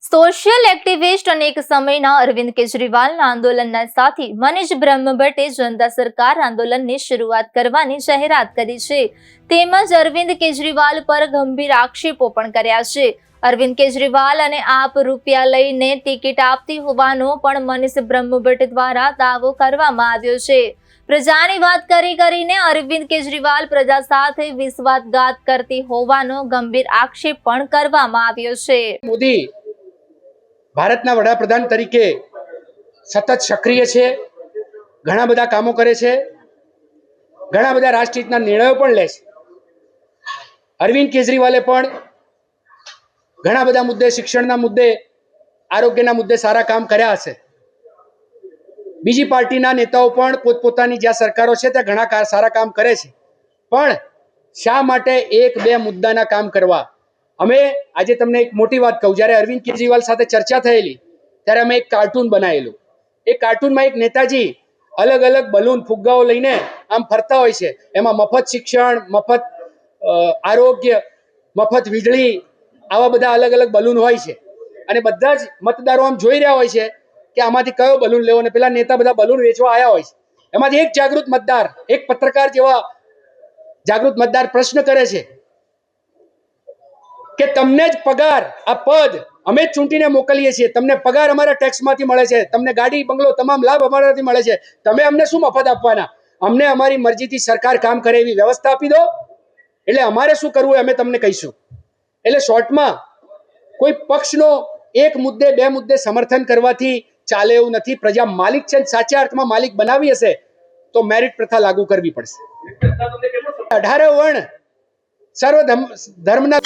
Social activist અને એક સમયના અરવિંદ કેજરીવાલના આંદોલનના સાથી મનીષ બ્રહ્મભટ્ટે જનતા સરકાર આંદોલનની શરૂઆત કરવાની જાહેરાત કરી છે. તેમજ અરવિંદ કેજરીવાલ પર ગંભીર આક્ષેપો પણ કર્યા છે. અરવિંદ કેજરીવાલ અને આપ રૂપિયા લઈને ટિકિટ આપતી હોવાનો પણ મનીષ બ્રહ્મભટ્ટ દ્વારા દાવો કરવામાં આવ્યો છે. પ્રજાની વાત કરીને અરવિંદ કેજરીવાલ પ્રજા સાથે વિશ્વાસઘાત કરતી હોવાનો ગંભીર આક્ષેપ પણ કરવામાં આવ્યો છે. મોદી ભારતના વડાપ્રધાન તરીકે સતત સક્રિય છે, ઘણા બધા કામો કરે છે, ઘણા બધા રાષ્ટ્રહિતના નિર્ણયો પણ લે છે. અરવિંદ કેજરીવાલે પણ ઘણા બધા મુદ્દે, શિક્ષણના મુદ્દે, આરોગ્યના મુદ્દે સારા કામ કર્યા હશે. બીજી પાર્ટીના નેતાઓ પણ પોતપોતાની જ્યાં સરકારો છે ત્યાં ઘણા સારા કામ કરે છે. પણ શા માટે એક બે મુદ્દાના કામ કરવા? અમે આજે તમને એક મોટી વાત કહું, જ્યારે અરવિંદ કેજરીવાલ સાથે ચર્ચા થયેલી ત્યારે અમે એક કાર્ટૂન બનાવેલું. એ કાર્ટૂનમાં એક નેતાજી અલગ અલગ બલૂન, ફુગ્ગાઓ લઈને આમ ફરતા હોય છે. એમાં મફત શિક્ષણ, મફત આરોગ્ય, મફત વીજળી, આવા બધા અલગ અલગ બલૂન હોય છે. અને બધા જ મતદારો આમ જોઈ રહ્યા હોય છે કે આમાંથી કયો બલૂન લેવો, અને પેલા નેતા બધા બલૂન વેચવા આવ્યા હોય છે. એમાંથી એક જાગૃત મતદાર, એક પત્રકાર જેવા જાગૃત મતદાર પ્રશ્ન કરે છે કે તમને જ પગાર, આ પદ અમે જ ચૂંટીને મોકલીએ છીએ, તમને પગાર અમારા ટેક્સમાંથી મળે છે, તમને ગાડી બંગલો તમામ લાભ અમારાથી મળે છે, તમે અમને શું મફત આપવાના? અમને અમારી મરજીથી સરકાર કામ કરે એવી વ્યવસ્થા આપી દો, એટલે અમારે શું કરવું અમે તમને કહીશું. એટલે શોર્ટમાં કોઈ પક્ષનો એક મુદ્દે બે મુદ્દે સમર્થન કરવાથી ચાલે એવું નથી. પ્રજા માલિક છે, સાચા અર્થમાં માલિક બનાવી હશે તો મેરિટ પ્રથા લાગુ કરવી પડશે. 18 વર્ણ સર્વ ધર્મના